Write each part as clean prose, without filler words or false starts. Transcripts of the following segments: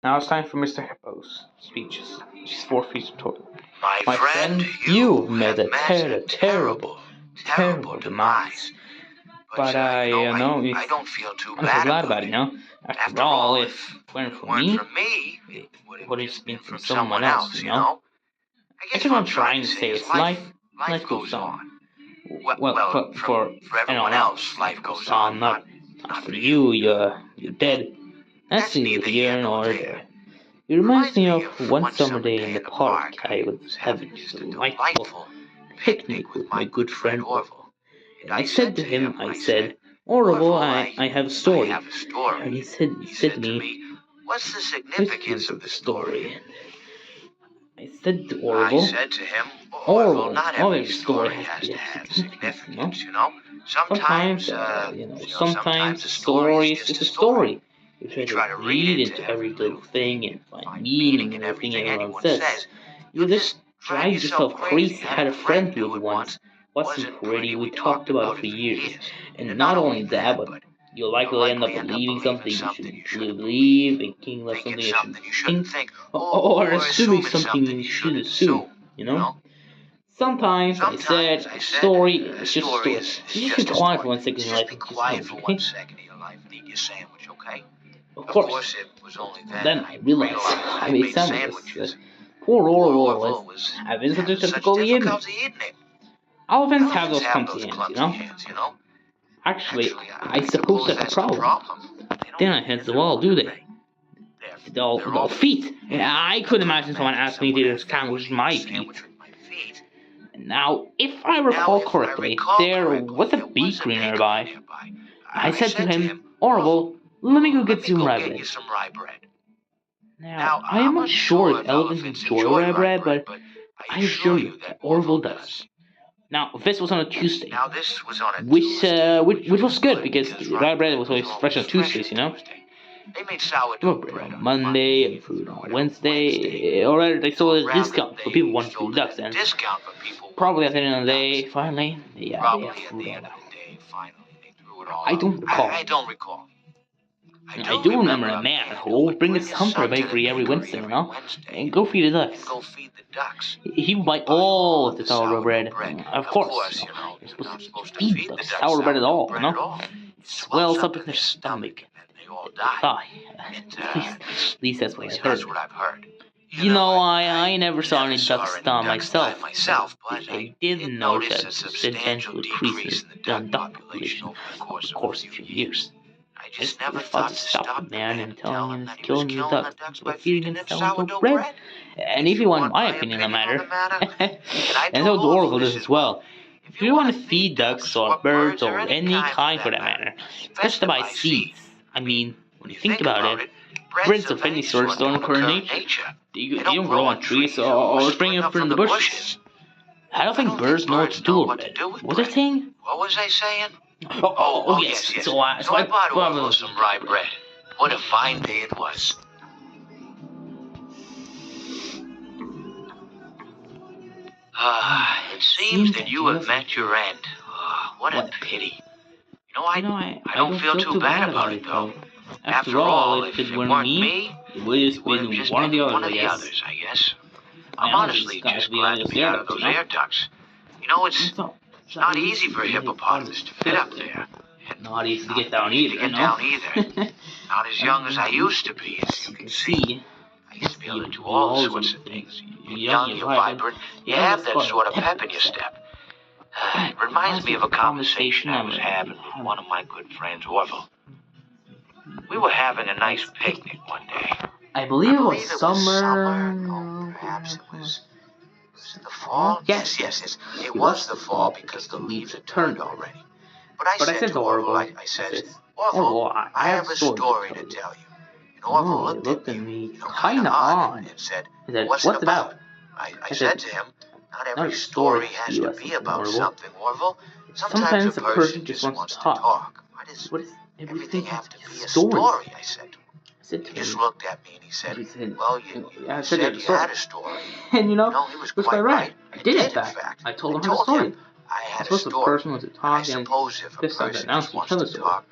Now it's time for Mr. Hippo's speeches. She's 4 feet tall. My My friend, you've met a terrible demise. But I don't feel too I'm so bad glad about it, After all, if it weren't it for weren't me, for me, it it would would have have been been from from someone someone else, else, you know? I guess what I'm trying to say is life goes on. Well, for everyone anyone else, life goes on, not for you. You're dead. That's neither here nor there. It reminds me of one summer day in the park. I was having just a delightful picnic with my good friend Orville. And I said to him, Orville, I have a story. And he said to me, "What's the significance of the story? I said to I Orville, said to him, Orville, not not every every story story has has to to have have significance, significance, you know? Sometimes, sometimes a story is just a story. You try to read into every little thing and find meaning in everything everyone says. You just drive yourself crazy. I had a friend who would once wasn't pretty. We talked about it for years. And not only that, but you'll likely end up believing something you shouldn't believe, thinking of something you shouldn't think, or assuming something you should assume. Sometimes I said a story is just a story. You just be quiet for 1 second in your life and just sandwich, okay? second in your life and eat your sandwich, okay? Of course. It was only Then I realized I made sandwiches. Poor Orwell was having such a difficulty eating it. Elephants have those clumsy hands. Actually, I suppose that's the problem. They don't have hands at all, do they? They're all feet. I couldn't imagine someone asked me to eat a sandwich with my feet. Now, if I recall correctly, there was a bakery nearby. I said to him, Orville, let me go get some rye bread. Now, I am not sure if elephants enjoy rye bread, but I assure you that Orville does. Now, this was on a Tuesday, which was good because the rye bread was always fresh on Tuesdays. They made There sourdough were bread bread on Monday and fruit on Wednesday, or rather, they sold a discount for people who wanted to do ducks, and probably at the end of the day, finally, they have food all I don't recall. I don't recall. I do remember a man who would bring his son to the bakery every Wednesday, and go feed the ducks. He would buy all of the sourdough bread. Of course, you're supposed to feed the sourdough bread at all. It swells up in their stomach. They all They die. At least that's what I've heard. I never saw any ducks die myself, but I did notice a substantial decrease in the duck population over the course of a few years. I just never thought to stop a man and tell him he's killing the ducks by feeding him sourdough bread. And if you want my opinion on the matter, and so Orville does as well, if you want to feed ducks or birds or any kind for that matter, it's best to buy seeds. I mean, when you think about it, breads of any sort don't occur in nature. You don't grow on trees or spring up from the bushes. I don't think birds know what to do with bread. What was I saying? What was I saying? Oh yes. So I bought Orville some rye bread. What a fine day it was. It seems that you have met your end. What a pity. I don't feel too bad about it, though. After all, if it weren't me, it would have just been one of the others, I guess. I'm honestly just glad to be out of those air ducts. It's not easy for a hippopotamus to fit up there. Not easy to get down either, Not as young as I used to be, as you can see. I used to be able to do all sorts of things. You're young, you're vibrant, you have that sort of pep in your step. It reminds me of a conversation I was having with one of my good friends, Orville. We were having a nice picnic one day. I believe it was summer. No, perhaps it was it the fall? Yes. It was the fall because the leaves had turned already. But I said to Orville, I said, Orville, I have a story to tell you. And Orville looked at me kind of odd and said, what's it about? I said to him, not every story has to be about something, Orville. Sometimes a person just wants to talk. What does everything have to be a story? I said to him. He just looked at me and he said, well, you said you had a story. And he was quite right. I did, in fact. I told him a story. I had a story. The person was I suppose if a person just wants to talk,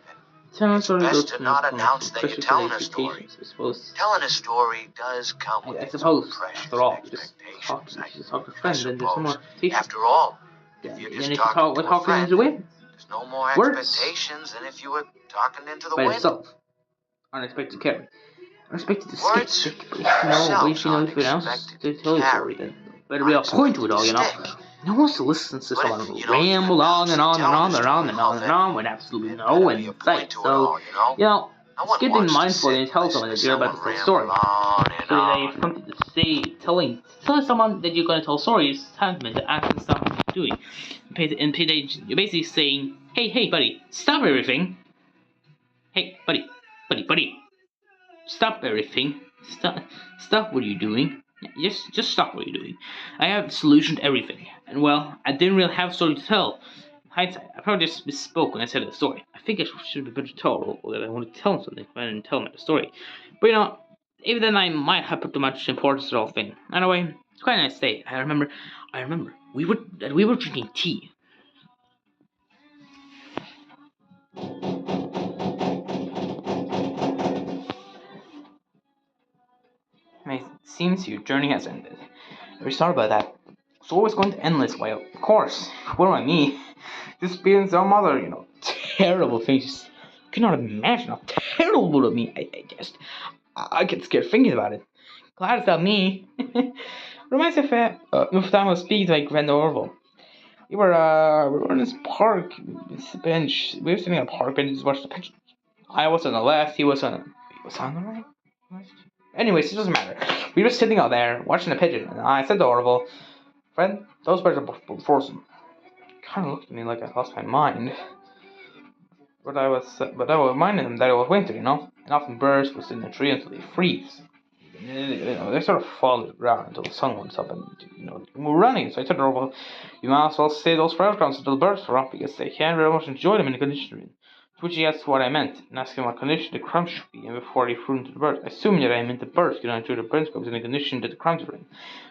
It's best to not announce that you're telling a story. I suppose. Telling a story does come with its own precious expectations. I suppose. After all, if you're just talking to a friend, there's no more expectations than if you were talking into the By wind. itself. Unexpected carry. Unexpected to Words stick. But if you know anything else to tell your story, then better be a point to it all, you know. No one wants to listen to someone ramble on and on and on and on and on and on with absolutely no insight. So, you know, just get in mindful and tell someone that you're about to tell a story. So that you have something to say, telling someone that you're going to tell stories is tantamount to asking stop what you're doing. And you're basically saying, hey, buddy, stop everything. Hey, buddy, stop everything. Stop what you're doing. Just stop what you're doing. I have a solution to everything. And well, I didn't really have a story to tell. In hindsight, I probably just misspoke when I said the story. I think I should be better told that I wanted to tell him something rather than tell him the story. But you know, even then I might have put too much importance to the whole thing. Anyway, it's quite a nice day. I remember we were drinking tea. It seems your journey has ended. Very sorry about that. It's always going to end this way, of course. What do I mean? This being some other, terrible things. I cannot imagine how terrible it would be. I get scared thinking about it. Glad it's not me. Reminds me of the time I was speaking to my friend Orville. We were on this park, this bench. We were sitting on a park bench to watch the pitch. I was on the left, he was on the right? Anyways, it doesn't matter. We were sitting out there watching the pigeon, and I said to Orville, "Friend, those birds are frozen." Kind of looked at me like I lost my mind. But I reminded him that it was winter, and often birds will sit in a tree until they freeze. They sort of fall to the ground until the sun comes up, and we're running. So I told Orville, "You might as well stay those fairgrounds until the birds are up, because they can't very much enjoy them in the condition they're in." To which he asked what I meant, and asked him what condition the crumbs should be in before he threw them to the birds. Assuming that I meant the birds could not enjoy the breadcrumbs in the condition that the crumbs were in.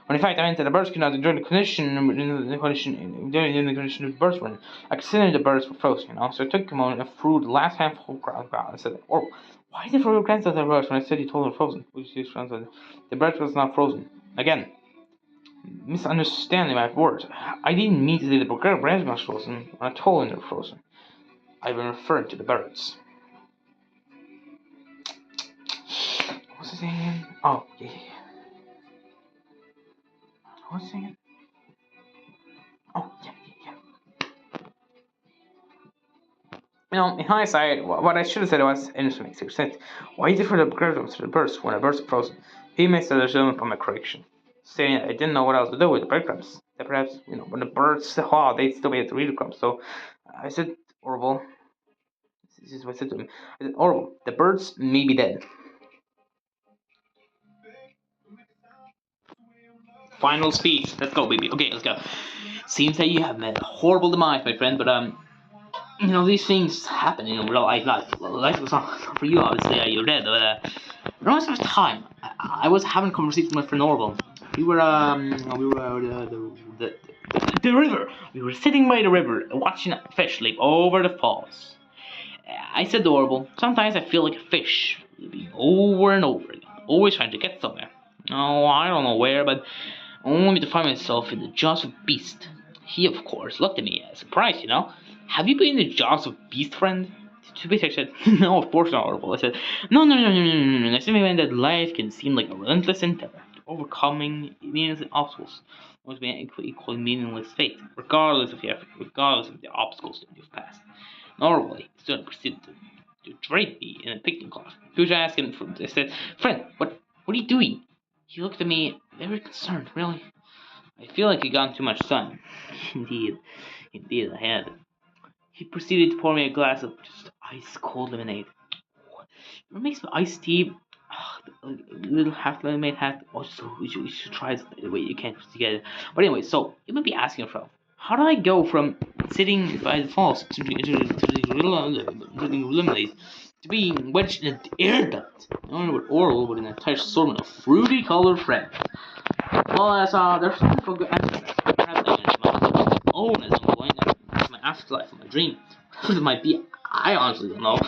When in fact I meant that the birds could not enjoy the condition in the condition that the birds were in. I considered the birds were frozen, so I took a moment and threw the last handful of ground and said, "Oh, why did you throw your grants at the birds when I said you told them were frozen?" Which is translated, "The birds was not frozen." Again, misunderstanding my words. I didn't mean to say the birds were frozen when I told them they were frozen. I've been referring to the birds. What's the thing again? Oh, yeah. What's the thing again? Oh, yeah. In hindsight, what I should have said was, and this makes sense. Why did you refer to the birds when the birds are frozen? He made a judgment upon my correction, saying I didn't know what else to do with the breadcrumbs. That perhaps, when the birds thaw, they'd still be able to read the crumbs. So I said, Orville. This is what I said to him. I said, Orville, the birds may be dead. Final speech. Let's go, baby. Okay, let's go. Seems that you have met a horrible demise, my friend, but these things happen in real life. Life was not for you, obviously. You're dead. But once upon a time, I was having a conversation with my friend Orville. We were the river. We were sitting by the river, watching a fish leap over the falls. I said to Orville, sometimes I feel like a fish, leaping over and over again, always trying to get somewhere. Oh, I don't know where, but only to find myself in the jaws of a beast. He, of course, looked at me, surprised, Have you been in the jaws of a beast, friend? To which I said, no, of course not, Orville. I said, no. I simply meant that life can seem like a relentless endeavor, overcoming meaningless obstacles, almost being an equally meaningless fate, regardless of the effort, regardless of the obstacles that you've passed. Orville still proceeded to drape me in a picnic cloth. To which I asked him, I said, friend, what are you doing? He looked at me very concerned, really. I feel like I got too much sun. Indeed, I had. He proceeded to pour me a glass of just ice-cold lemonade. It makes my iced tea, a little half lemonade hat. Also, you should try it. Wait, you can't get it. But anyway, so you might be asking yourself, how do I go from sitting by the falls to drinking lemonade to being wedged in an air duct? I don't know what Orville with an entire assortment of fruity-colored friends. Well, there's something for good answer. Perhaps I can my own as I'm going. That's my afterlife, my dream. It might be. I honestly don't know.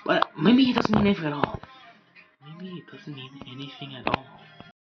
But maybe it doesn't mean anything at all. Maybe it doesn't mean anything at all.